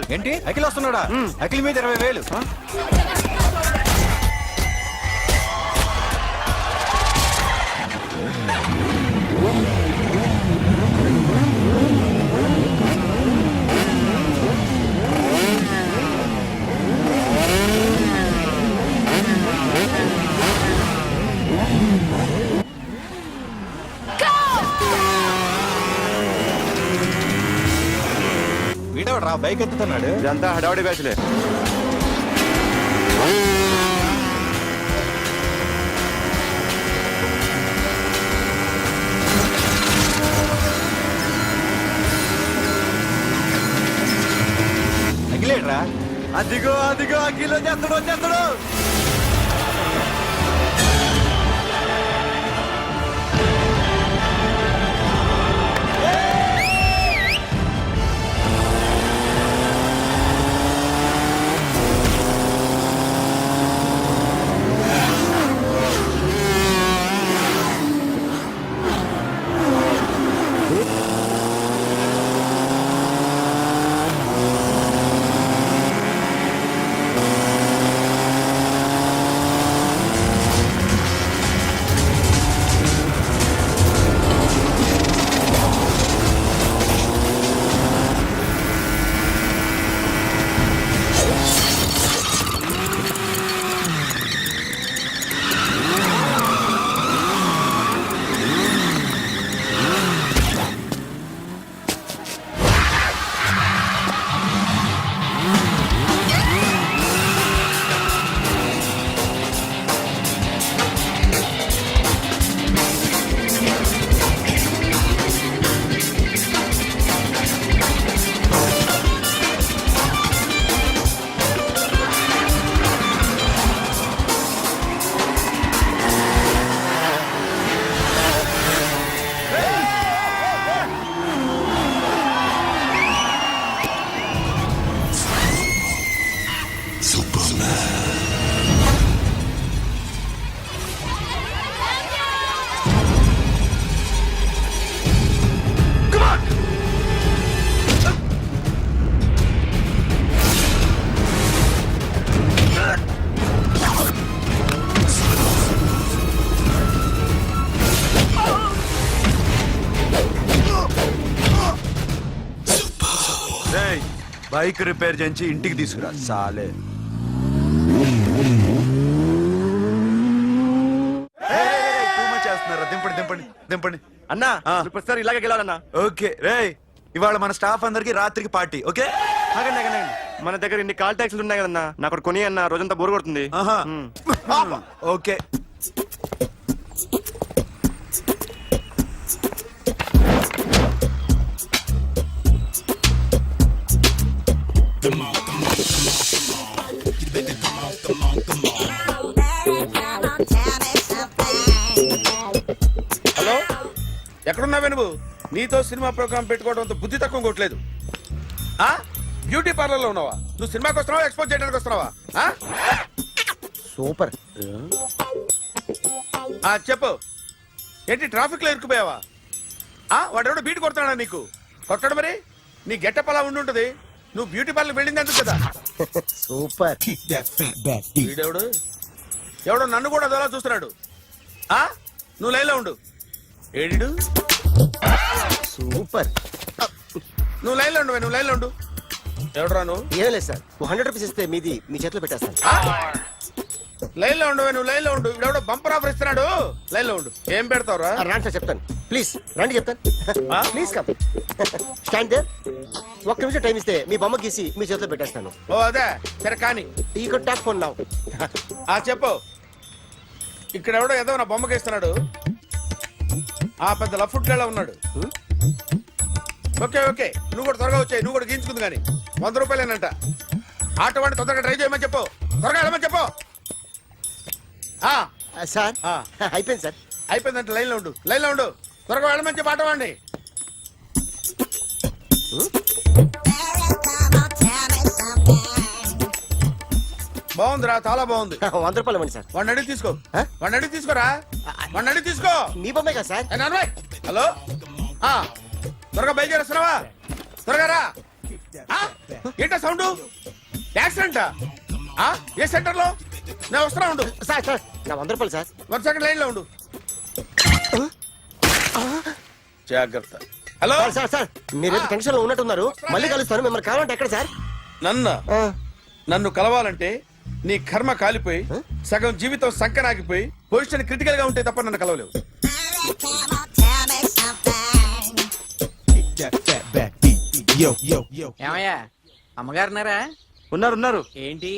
రూపాయలు. ఏంటి అఖిల్ వస్తున్నాడా? అఖిల్ మీద 20,000. వీడవడ్రా బైక్ ఎత్తుతున్నాడు. ఇదంతా హడావడి బ్యాచ్లే. అఖిలేట్రా? అదిగో అదిగో అఖిల్ వచ్చేస్తాడు వచ్చేస్తాడు. బైక్ రిపేర్ చేయించి ఇంటికి తీసుకురా సాలే. చేస్తున్నారా? దింపండి దింపండి దింపండి అన్నా. ప్రతిసారి ఇలాగే గెలాలన్నా. ఓకే రే, ఇవాళ మన స్టాఫ్ అందరికి రాత్రికి పార్టీ. ఓకే మన దగ్గర ఇన్ని కాల్ ట్యాక్సీలు ఉన్నాయి కదన్నా, నాకు కొని అన్న రోజంతా బోరు కొడుతుంది. ఓకే హలో, ఎక్కడున్నావే నువ్వు? నీతో సినిమా ప్రోగ్రామ్ పెట్టుకోవడంతో బుద్ధి తక్కువ కొట్టలేదు. బ్యూటీ పార్లర్ లో ఉన్నావా? నువ్వు సినిమాకి వస్తున్నావా, ఎక్స్పోజ్ చేయడానికి వస్తున్నావా? సూపర్. చెప్పు, ఏంటి ట్రాఫిక్ లో ఇరుక్కుపోయావా? వాడెవడో బీట్ కొడతాడా నీకు? కొట్టడు మరి. నీ గెట్టప్ అలా ఉండుంటది. నువ్వు బ్యూటీ పార్లర్ వెళ్ళింది ఎందుకు కదా? సూపర్. వీడెవడు? ఎవడో నన్ను కూడా అదోలా చూస్తున్నాడు. నువ్వు లైన్లో ఉండు. ఏడు సూపర్. నువ్వు లైన్లో ఉండు, నువ్వు లైన్లో ఉండు. ఎవడరా నువ్వు? ఏం లేదు సార్, 100 రూపీస్ ఇస్తే మీది మీ చేతిలో పెట్టేస్తాను. లైన్లో ఉండు, నువ్వు లైన్లో ఉండు. ఇవిడెవడో బంపర్ ఆఫర్ ఇస్తున్నాడు. లైన్లో ఉండు. ఏం పెడతావురా? రాండి సార్ చెప్తాను. ప్లీజ్ రండి చెప్తాను. Please come. Stand there. ఒక్క నిమిషం టైం ఇస్తే మీ బొమ్మ గీసి మీ చేతిలో పెట్టేస్తాను. ఓ అదే సరే కానీ. ఈ కుడ్ టాక్ ఫోన్ నౌ. చెప్పు. ఇక్కడ ఎవడో ఏదో నా బొమ్మకి ఇస్తున్నాడు. పెద్ద లఫుట్లా ఉన్నాడు. ఓకే ఓకే, నువ్వు కూడా త్వరగా వచ్చాయి. నువ్వు కూడా గీంచుకుంది కానీ 100 రూపాయలేనంట. ఆటో వాడిని తొందరగా ట్రై చేయమని చెప్పు. త్వరగా వెళ్ళమని చెప్పు. సార్ అయిపోయింది సార్. అయిపోయిందంటే లైన్లో ఉండు, లైన్లో ఉండు. త్వరగా వెళ్ళమని చెప్పు ఆటో వాడిని. బాగుందిరా, చాలా బాగుంది. 100 రూపాయలు ఇవ్వండి సార్. వాడిని అడిగి తీసుకో. వాడిని అడిగి తీసుకోరా. వాడిని అడిగి తీసుకో. మీ బొమ్మే కదా సార్. హలో, త్వరగా బయలుదేరేస్తున్నావా? త్వరగా రా. ఏంటా సౌండ్? యాక్సిడెంటా? ఏ సెంటర్ లో? నేను వస్తున్నా ఉండు. సార్ సార్ నా 100 రూపాయలు సార్. 1 సెకండ్ లైన్ లో ఉండు. జాగ్రత్త. హలో సార్ సార్ సార్ మీరేదో టెన్షన్ లో ఉన్నట్టున్నారు. మళ్ళీ కలుస్తాను. మిమ్మల్ని కావాలంటే ఎక్కడ సార్? నన్ను కలవాలంటే నీ కర్మ కాలిపోయి సగం జీవితం సంకనాగిపోయి పొజిషన్ క్రిటికల్ గా ఉంటే తప్ప నన్ను కలవలేవు. ఏమయ్యా అమ్మగారున్నారా? ఉన్నారు ఏంటి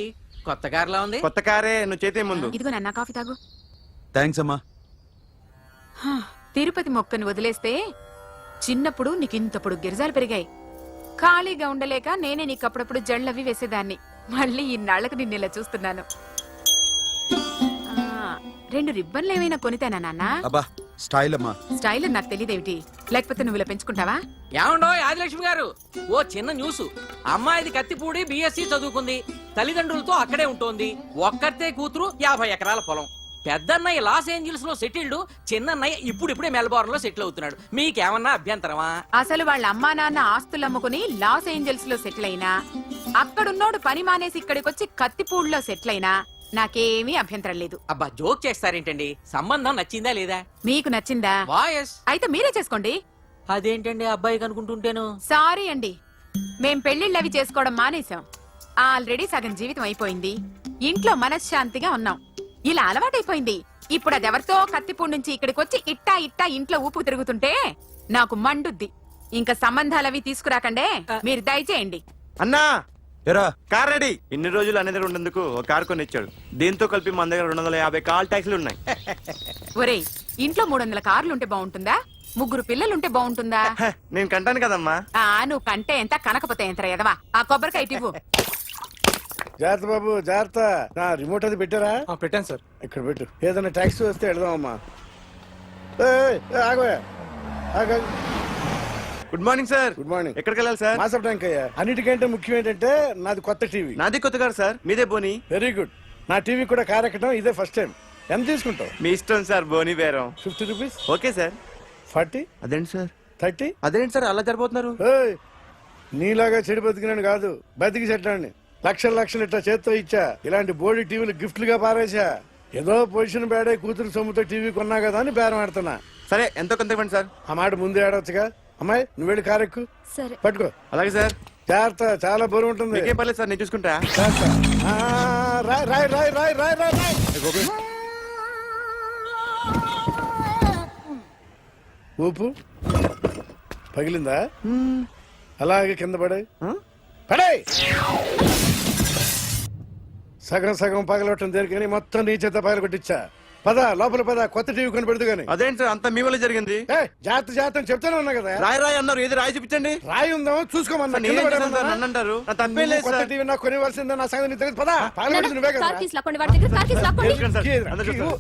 కొత్త కారులా ఉంది? కొత్త కారే, నువ్వు చేతే ముందు. ఇదిగో నాన్న కాఫీ తాగు. థ్యాంక్స్ అమ్మా. హా, తిరుపతి మొక్కను వదిలేస్తే చిన్నప్పుడు నీకింతప్పుడు గిరిజాలు పెరిగాయి. ఖాళీగా ఉండలేక నేనే నీకు అప్పుడప్పుడు జళ్ళవి వేసేదాన్ని. మళ్ళీ ఇన్నాళ్లకు నిన్ను ఇలా చూస్తున్నాను. 2 రిబ్బన్లు ఏమైనా కొనితేనా నాన్న? అబ్బా స్టైల్ అమ్మా. స్టైల్ నాకు తెలియదేమిటి? లేకపోతే నువ్వు ఇలా పెంచుకుంటావా? ఏమండో ఆదిలక్ష్మి గారు, ఓ చిన్న న్యూస్. అమ్మాయిది కత్తిపూడి బిఎస్సి చదువుకుంది, తల్లిదండ్రులతో అక్కడే ఉంటోంది. ఒక్కతే కూతురు, 50 ఎకరాల పొలం. పెద్దన్నయ్య లాస్ ఏంజల్స్ లో సెటిల్డ్, చిన్నన్నయ్య ఇప్పుడిప్పుడే మెల్బోర్న్ లో సెటిల్ అవుతున్నాడు. మీకేమన్నా అభ్యంతరమా? అసలు వాళ్ళ అమ్మా నాన్న ఆస్తులు అమ్ముకుని లాస్ ఏంజల్స్ లో సెటిల్ అయినా, అక్కడున్నోడు పని మానేసి ఇక్కడికొచ్చి కత్తిపూడిలో సెటిల్ అయినా నాకేమీ అభ్యంతరం లేదు. అబ్బా జోక్ చేస్తారేంటండి? సంబంధం నచ్చిందా లేదా? మీకు నచ్చిందా? వాయస్ అయితే మీరే చేసుకోండి. అదేంటండి అబ్బాయి కనుకుంటుంటేను? సారీ అండి, మేం పెళ్లిళ్ళవి చేసుకోవడం మానేశాం. ఆల్రెడీ సగం జీవితం అయిపోయింది. ఇంట్లో మనశ్శాంతిగా ఉన్నాం. ఇలా అలవాటైపోయింది. ఇప్పుడు అదెవరితో కత్తిపూడి నుంచి ఇక్కడికొచ్చి ఇట్టా ఇట్టా ఇంట్లో ఊపుకు తిరుగుతుంటే నాకు మండుద్ది. ఇంకా సంబంధాలవి తీసుకురాకండే, మీరు దయచేయండి. అన్నా ఎరా కార్ రెడీ. ఇన్ని రోజులు అనే దగ్గర ఉండేందుకు ఒక కార్ కొని ఇచ్చాడు. దీంతో కలిపి మన దగ్గర 250 కాల్ ట్యాక్సీలు ఉన్నాయి. ఒరేయ్, ఇంట్లో 300 కార్లుంటే బాగుంటుందా? 3 పిల్లలుంటే బాగుంటుందా? హ, నేను కంటాను కదమ్మా. నువ్వు కంటే ఎంత కనకపోతే ఎంత ఎదవా. ఆ కొబ్బరికాయ ఇవ్వు. జాగ్రత్త బాబు జాగ్రత్త. నా రిమోట్ అది పెట్టారా? పెట్టాను సార్. ఇక్కడ పెట్టు. ఏదైనా ట్యాక్సీ వస్తే వెళదామమ్మా. ఆగోయా. Good morning sir. Good morning. ఎక్కడికి వెళ్ళాలి సార్? మాసప్ ట్యాంక్ అయ్యా. అన్నిటికంటే ముఖ్యం ఏంటంటే నాది కొత్త టీవీ. నాది కొత్త కారు సార్, మీదే బోని. Very good. నా టీవీ కూడా కార్ ఎక్కడం ఇదే ఫస్ట్ టైం. ఎంత తీసుకుంటావు? మీ ఇష్టం సార్, బోని బేరం. 50 రూపీస్. Okay sir. 40, అదేంటి సార్? 30. అదేంటి సార్ అలా జరిపోతున్నారు? నీలాగా చెడు బతికినాను కాదు, బతికి చెట్టాన్ని. లక్షలు ఇట్లా చేత్తో ఇచ్చా. ఇలాంటి బోడి టీవీలు గిఫ్ట్లుగా పారేసా. ఏదో పొజిషన్ బేడే కూతురు సొమ్ముతో టీవీ కొన్నా కదా అని బేరం ఆడుతున్నా. సరే ఎంతో కొంత ఇవ్వండి సార్. ఆ మాట ముందే ఆడవచ్చుగా. అమ్మాయి నువ్వు వెళ్ళి కారు ఎక్కు. సరే. పట్టుకో. అలాగే సార్. జాగ్రత్త, చాలా బరువు ఉంటుంది. మీకేం పర్లేదు సార్, నేను చూసుకుంటా. జాగ్రత్త. రాయ్ రాయ్ రాయ్ రాయ్ రాయ్ రాయ్ రాయ్. ఊపు పగిలిందా? అలాగే కింద పడే పడే. సగం సగం పగలవటం దేనికని మొత్తం నీ చేత పగల కొట్టించా. పద లోపల పద, కొత్త టీవీ కొని పెడదు గాని. అదేంటి సార్ అంతా మీ వల్ల జరిగింది? జాగ్రత్త చెప్తానే ఉన్నా కదా. రాయి అన్నారు, ఏది రాయి చూపించండి. రాయి ఉందా చూసుకోమన్నా. నేనేం చేశాను సార్? నన్ను అంటారు. నా తప్పేం లేదు కొత్త సార్. టీవీ నాకు కొనివ్వాల్సిందే. నా సంగతి నీకు తెలియదు. పద పగలగొట్టింది నువ్వే కదా. తెలుసుకోండి సార్. అందరూ చూస్తారు.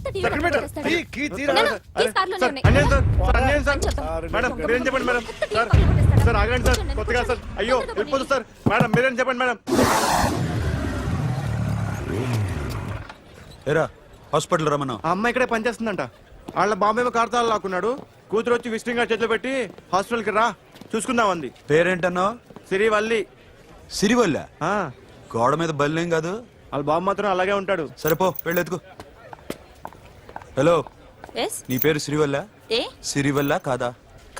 సార్, అన్యాయం సార్. సార్, అన్యాయం సార్. మేడం మీరేం చెప్పండి మేడం. సార్ ఆగండి సార్, కొత్తగా సార్. అయ్యో వెళ్ళిపోతుంది సార్. మేడం మీరేం చెప్పండి మేడం. ఎరా హాస్పిటల్ రమ్మన్నా. ఆ అమ్మాయి ఇక్కడే పనిచేస్తుందంట. వాళ్ళ బాంబేమో కార్తాలు లాక్కున్నాడు. కూతురు వచ్చి విజిటింగ్ కార్డ్ చేతిలో పెట్టి హాస్పిటల్కి రా చూసుకుందాం అంది. పేరేంటన్నావు? సిరివల్లి. సిరివల్ల? ఆ, గోడ మీద బల్లేం కాదు. వాళ్ళ బాబు మాత్రం అలాగే ఉంటాడు. సరిపో వెళ్ళెత్తుకు. హలో, ఎస్ నీ పేరు సిరివల్ల? ఏ సిరివల్ల కాదా?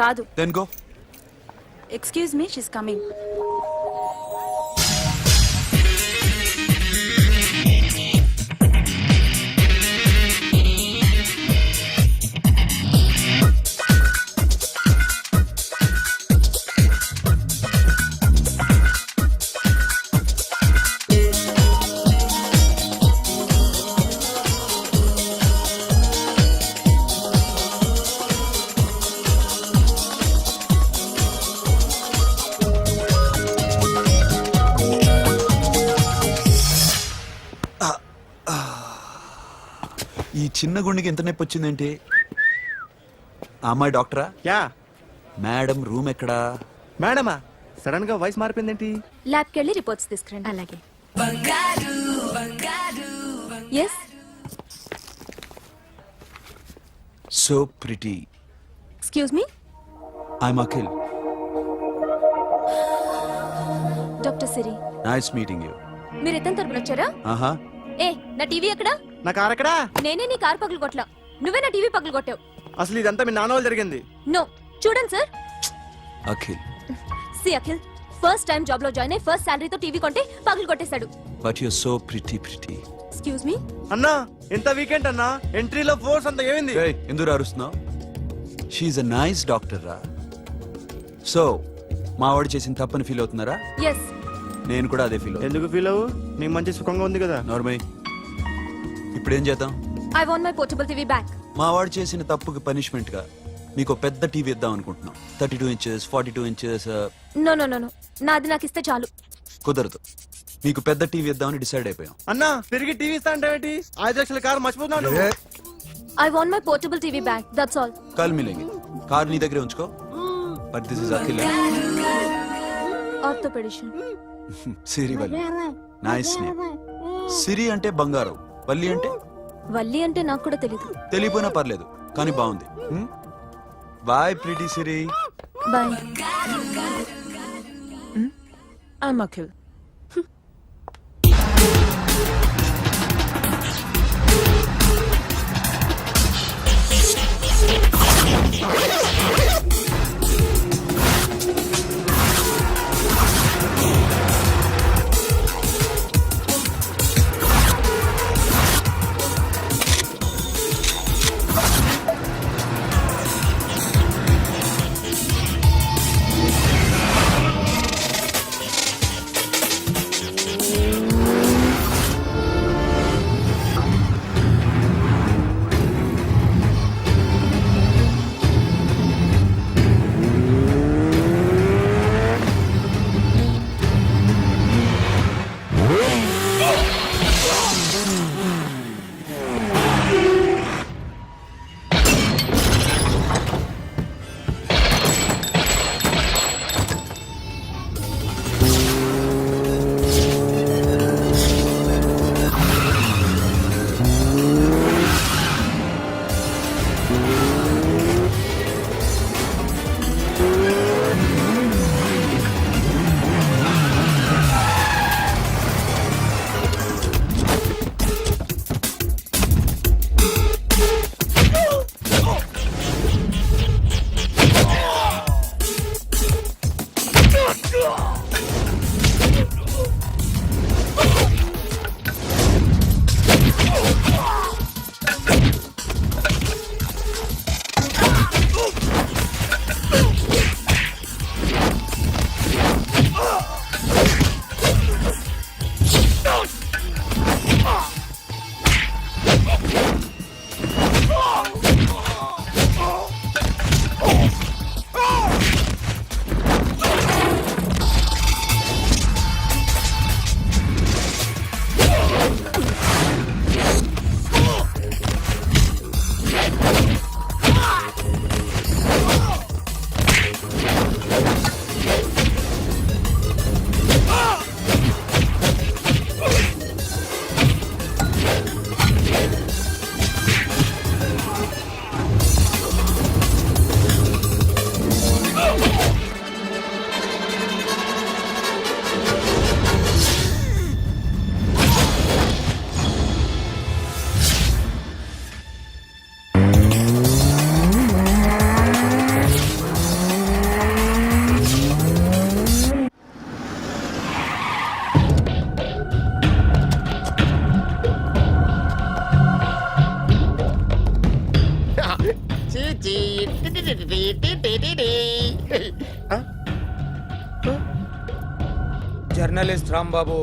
కాదు. Then go. Excuse me, she's coming. ఈ చిన్న గుండెకి ఎంత నొప్పి వచ్చిందేంటి? ఆ అమ్మాయి డాక్టరా? యా. మేడం రూమ్ ఎక్కడా? మేడమా సడన్ గా వాయిస్ మారిపోయిందేంటి? ల్యాబ్కి వెళ్ళి రిపోర్ట్స్ తీసుకురండి. అలాగే. Yes so pretty. Excuse me. I'm Akhil. Doctor Siri, nice meeting you. మీరు ఎత్తని తరపున వచ్చారా? ఆహా, ఏ, నా టీవీ ఎక్కడా? నా కార్ ఎక్కడా? నేనే నీ కార్ పగలు కొట్లా, నువ్వే నా టీవీ పగలు కొట్టావు. అసలు ఇదంతా మీ నాన్న వాళ్ళు జరిగింది. నో, చూడండి sir. Akhil, see Akhil, first time job లో జాయిన్ అయ్యి ఫస్ట్ శాలరీతో టీవీ కొంటే పగలు కొట్టేశాడు. But you so pretty pretty. Excuse me. అన్నా ఎంత వీకెండ్ అన్నా, ఎంట్రీలో ఫోర్స్ అంత ఏమైంది? ఎందుకు అరుస్తున్నావు? షీఈ్ అ నైస్ డాక్టర్ రా. సో మా వాడు చేసిన తప్పని ఫీల్ అవుతున్నారా? ఎస్. నేను కూడా అదే ఫీల్ అవుతున్నా. ఎందుకు ఫీల్ అవ్వు, నీకు మంచి సుఖంగా ఉంది కదా. నార్మల్. ఇప్పుడేం చేద్దాం? I want my portable TV back. మా వాడు చేసిన తప్పుకి పనిష్మెంట్ గా మీకు పెద్ద టీవీ ఇద్దాం అనుకుంటున్నాం. 32 inches, 42 inches. No no no no, నాది నాకు ఇస్తే చాలు. కుదరదు. మీకు పెద్ద టీవీ ఇద్దామని డిసైడ్ అయిపోయాం. అన్నా తిరిగి టీవీ ఇస్తా అంటే 5 లక్షల కారు మర్చిపోతున్నాడు. I want my portable TV back, that's all. కల్ మిలేంగే. కార్ నీ దగ్గరే ఉంచుకో. But this is Akhil. Orthopedician. Siri Valli. Nice name. Siri అంటే బంగారం, వల్లి అంటే వల్లి అంటే నాకు కూడా తెలీదు. తెలియపోయినా పర్లేదు, కానీ బాగుంది. Bye pretty Siri. Bye. I'm Akhil. Journalist Rambabu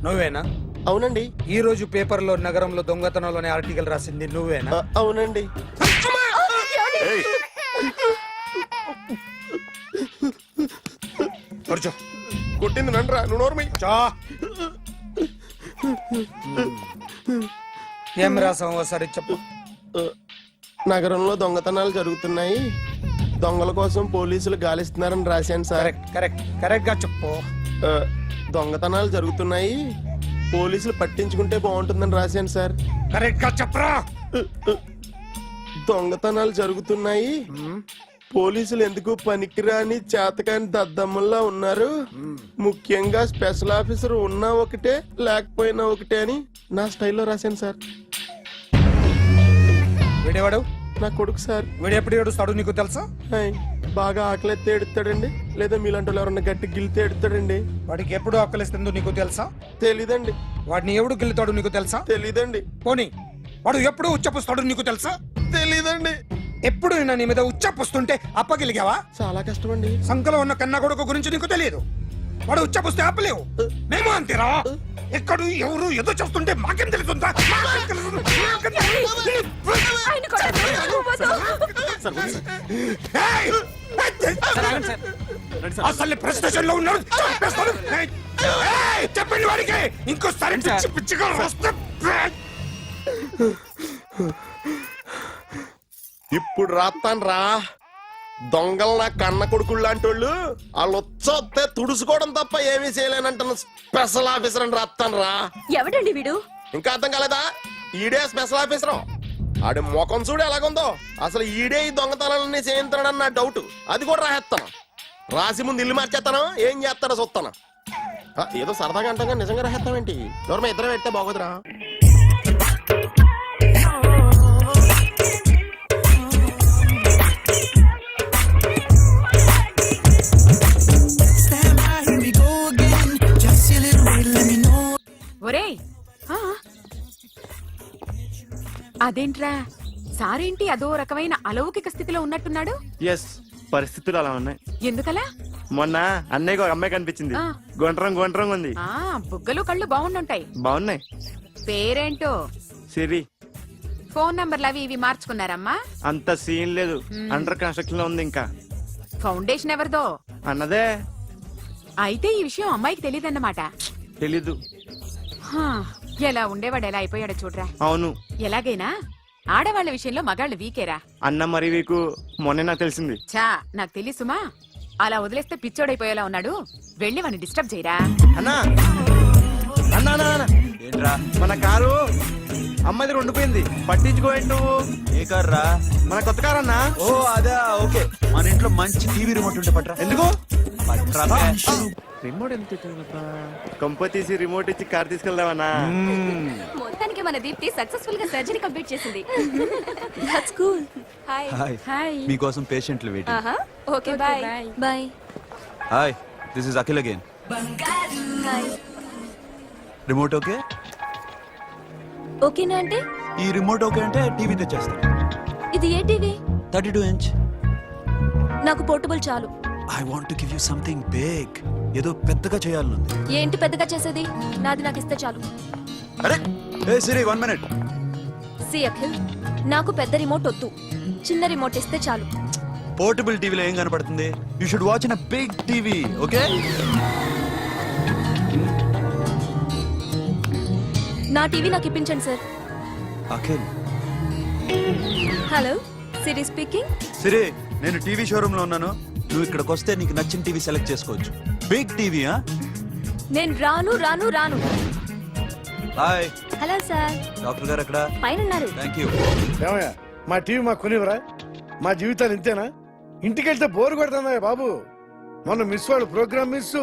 నువ్వేనా? అవునండి. ఈ రోజు పేపర్లో నగరంలో దొంగతనంలోనే ఆర్టికల్ రాసింది నువ్వేనా? అవునండి. కూర్చో. కొట్టింది నండ్రా, నువ్వు నోర్మి. చా. ఏం రాసావు ఒకసారి చెప్పు. నగరంలో దొంగతనాలు జరుగుతున్నాయి, దొంగల కోసం పోలీసులు గాలిస్తున్నారని రాశాను సార్. కరెక్ట్ గా చెప్పు. దొంగతనాలు జరుగుతున్నాయి, పోలీసులు పట్టించుకుంటే బాగుంటుందని రాశాను సార్. కరెక్ట్ గా చెప్పరా. దొంగతనాలు జరుగుతున్నాయి, పోలీసులు ఎందుకు పనికిరాని చేతకాని దద్దమ్మల్లా ఉన్నారు? ముఖ్యంగా స్పెషల్ ఆఫీసర్ ఉన్నా ఒకటే లేకపోయినా ఒకటే అని నా స్టైల్లో రాశాను సార్. వీడేవాడు? నా కొడుకు సార్. వీడు ఎప్పుడు ఏడుస్తాడు నీకు తెలుసా? హాయ్, బాగా ఆకలిస్తే ఎడుతాడండి, లేదా మీలాంటి వాళ్ళు ఎవరన్నా గట్టి గిల్లితే ఎడుతాడండి. వాడికి ఎప్పుడు ఆకలిస్తుందో నీకు తెలుసా? తెలీదండి. వాడిని ఎవడు గిల్లుతాడు నీకు తెలుసా? తెలీదండి. పోనీ వాడు ఎప్పుడు ఉచ్చపుస్తాడు నీకు తెలుసా? తెలీదండి. ఎప్పుడు నేను నీ మీద ఉచ్చపుస్తుంటే అప్పగిలిగావా? చాలా కష్టం అండి. సంకలో ఉన్న కన్న కొడుకు గురించి నీకు తెలియదు. వాడు ఉచ్చపుస్తే ఆపలేవు. మేము అంతేరా. ఎక్కడు ఎవరు ఏదో చేస్తుంటే మాకేం తెలుస్తుందా? ఏయ్! అసలు ప్రెస్ స్టేషన్ లో ఉన్నాడు, చంపేస్తాను. ఏయ్! చెప్పండి వాడికి ఇంకోసారి పిచ్చి పిచ్చిగా వస్తే ఇప్పుడు రాత్తాను రా. దొంగలు నా కన్న కొడుకుళ్ళు లాంటి వాళ్ళు వాళ్ళు వచ్చొస్తే తుడుచుకోవడం తప్ప ఏమీ చేయలేనంటున్న స్పెషల్ ఆఫీసర్ అని రాత్తాను రా. ఎవడండి వీడు? ఇంకా అర్థం కాలేదా? ఈడే స్పెషల్ ఆఫీసర్. ఆడి ముఖం చూడు ఎలాగుందో. అసలు ఈడే ఈ దొంగతనాలన్నీ చేయించాడని నా డౌట్. అది కూడా రాసేస్తాను. రాసి ముందు ఇల్లు మార్చేస్తాను, ఏం చేస్తాడో చూస్తాను. ఏదో సరదాగా అంటాం కానీ నిజంగా రాసేస్తామేంటి? ఎవరు మా ఇద్దరం పెడితే బాగోదురా. ఒరేయ్, ఆ, అదేంట్రా సారేంటి అదో రకమైన అలౌకిక స్థితిలో ఉన్నట్టున్నాడు? ఎస్, పరిస్థితులు అలా ఉన్నాయి. ఎందుకలా? మొన్న అన్నయ్యకు ఒక అమ్మాయి కనిపించింది. ఆ. గుండ్రం ఉంది. ఆ బుగ్గలు కళ్ళు బాగుండుంటాయి. బాగున్నాయి. పేరేంటో? సిరి. ఫోన్ నంబర్లు అవి ఇవి మార్చుకున్నారమ్మా? అంత సీన్ లేదు, అండర్ కన్స్ట్రక్షన్ లో ఉంది. ఇంకా ఫౌండేషన్ ఎవరిదో? అన్నదే. అయితే ఈ విషయం అమ్మాయికి తెలియదన్నమాట. తెలీదు. హా, ఎలా ఉండేవాడు ఎలా అయిపోయాడో చూడరా. అవును. ఎలాగైనా ఆడవాళ్ల విషయంలో మగాళ్ళు వీకేరా. అన్న మరి వీకు మొన్నే నాకు తెలిసింది. చా, నాకు తెలుసుమా. అలా వదిలేస్తే పిచ్చోడైపోయేలా ఉన్నాడు. వెళ్ళి వాడిని డిస్టర్బ్ చేయరా. అన్నా అన్నా అన్నా, ఏంట్రా? మన కారు అమ్మాయి దగ్గర ఉండిపోయింది, పట్టించుకోండి నువ్వు. ఏ కార్ రా? మన కొత్త కారు అన్నా. ఓ అదా, ఓకే. మన ఇంట్లో మంచి టీవీ రిమోట్ ఉంటే పట్రా. ఎందుకు? పట్రా బే. రిమోట్ ఎంత కంప తీసి రిమోట్ ఇచ్చి కార్ తీసుకెళ్దామన్నా. మొత్తానికి మన దీప్తి సక్సెస్ఫుల్ గా సర్జరీ కంప్లీట్ చేసింది. That's cool. Hi. Hi. Hi. మీకోసం పేషెంట్లు వెయిటింగ్. ఆహా, okay bye. Bye. Hi, this is Akhil again. Hi. Remote okay? ఓకేనా అంటే? ఈ రిమోట్ ఓకే అంటే టీవీ తెచ్చేస్తా. ఇది ఏ టీవీ? 32 ఇంచ్. నాకు పోర్టబుల్ చాలు. I want to give you something big. ఏదో పెద్దగా చేయాలనుంది. ఏంటి పెద్దగా చేసేది? నాది నాకు ఇస్తే చాలు. అరే ఏ సిరి, 1 మినిట్. సి అఖిల్, నాకు పెద్ద రిమోట్ వద్దు, చిన్న రిమోట్ ఇస్తే చాలు. పోర్టబుల్ టీవీలో ఏం కనపడుతుంది? You should watch in a big TV, okay? నా టీవీ నాకు ఇప్పించండి sir. Akhil. Hello, Siri speaking. Siri, నేను టీవీ షోరూమ్ లో ఉన్నాను. నువ్వు ఇక్కడికి వస్తే నీకు నచ్చిన టీవీ సెలెక్ట్ చేసుకోవచ్చు. Big TV. నేను రాను రాను రాను. హాయ్. Hello sir. డాక్టర్ గారు ఎక్కడ? పైన ఉన్నారు. Thank you. ఏమయ్యా, మా టీవీ మాకు కొనివరా? మా జీవితాలు ఇంతేనా? ఇంటికెళ్తే బోరు కొడుతుందా బాబు? మొన్న మిస్ వాళ్ళు ప్రోగ్రామ్ మిస్,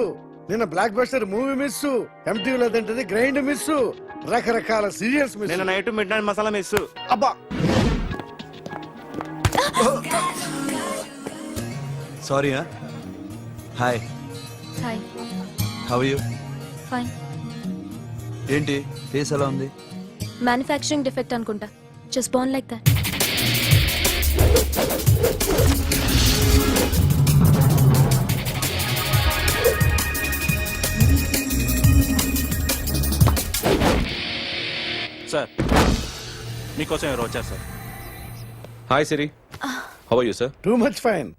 నిన్న బ్లాక్ బస్టర్ మూవీ మిస్, ఎంటీవీలో తింటది గ్రైండ్ మిస్, రకరకాల సీరియల్స్ మిస్. నేను night midnight masala miss. అబ్బా, sorry. Hi. Hi. How you? Fine. ఏంటి ఫేస్ ఎలా ఉంది? మ్యానుఫ్యాక్చరింగ్ డిఫెక్ట్ అనుకుంటా. Just born like that. Sir, మీకోసం ఎవరు వచ్చారు sir? Hi Siri, how are you sir? Too much fine.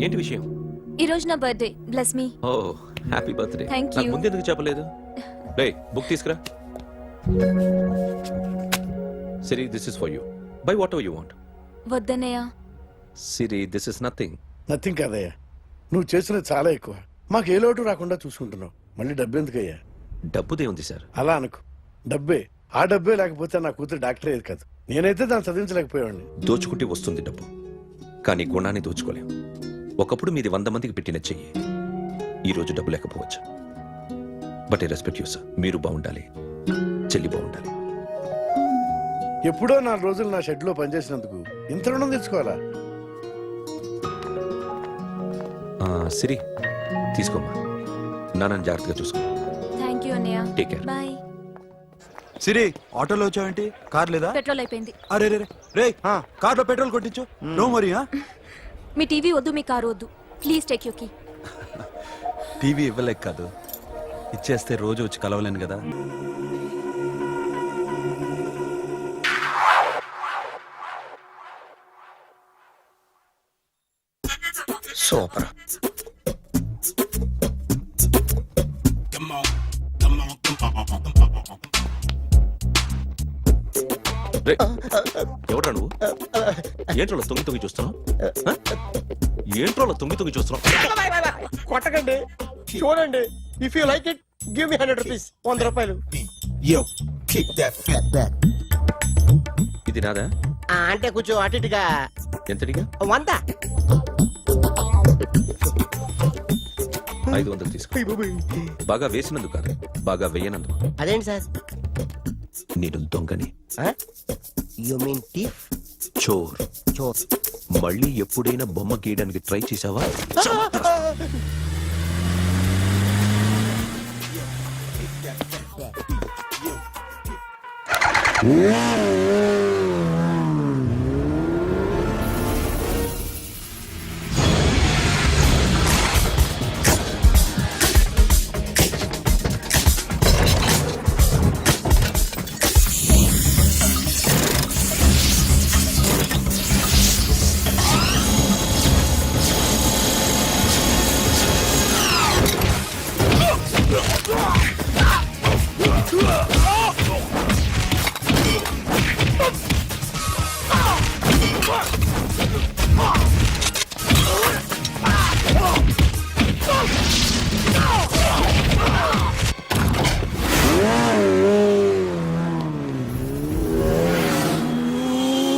ఏంటి విషయం? ఈ రోజు నా birthday. Bless me. Oh, happy birthday. Thank నాకు you. ముందు ఎందుకు చెప్పలేదు? రే, బుక్ తీసుకురా. Siri, this is for you. Buy whatever you want. వద్దన్నయ్య. Siri, this is nothing. Nothing కాదయ్యా, నువ్వు చేసినది చాలా ఎక్కువ. మాకు ఏ లోటు రాకుండా చూసుకుంటున్నావు. మళ్ళీ డబ్బు ఎందుకయ్యా? డబ్బుదే ఉంది సార్. అలా అనుకు. డబ్బే. ఆ డబ్బే లేకపోతే నా కూతురు డాక్టర్ అయ్యేది కాదు. నేనైతే దాన్ని చదివించలేకపోయావాడిని. దోచుకుంటే వస్తుంది డబ్బు, కానీ గుణాన్ని దోచుకోలేం. ఒకప్పుడు మీది 100 మందికి పెట్టిన చెయ్యి ఈ రోజు డబ్బు లేకపోవచ్చు. But I respect you sir. మీరు బాగుండాలి, చెల్లి బాగుండాలి. ఎప్పుడో 4 రోజులు నా షెడ్ లో పనిచేసినందుకు ఇంత రుణం తెచ్చుకోవాలా? సిరి తీసుకోమ్మా. నాన్నని జాగ్రత్తగా చూసుకో. థ్యాంక్ యూ అన్నయ్య. Take care. బాయ్. సిరి ఆటోలో వచ్చావేంటి? కార్ లేదా? పెట్రోల్ అయిపోయింది. అరే రే రే కార్లో పెట్రోల్ కొట్టించు. నో మరి. మీ టీవీ వద్దు, మీ కారు వద్దు. Please take you key. TV ఇవ్వలేక కాదు, ఇచ్చేస్తే రోజు వచ్చి కలవలేను కదా. సూపర్. ఎవడ్రా నువ్వు? ఏంట్రోలో తొంగి చూస్తున్నావు? ఏంట్రోలో తొంగి చూస్తున్నావు? కొట్టకండి, చూడండి. If you like it give me 100 rupees. 100 రూపాయలు. ఇది నాదా? అంటే కొంచెం అటు ఇటుగా. ఎంతడిగా? 100. 500 తీసుకో. బాగా వేసినందుకు కాదు, బాగా వేయనందుకు. అదేంటి సార్? నేను దొంగని. You mean thief? చోర్. చోర్. మళ్ళీ ఎప్పుడైనా బొమ్మ గీయడానికి ట్రై చేసావా?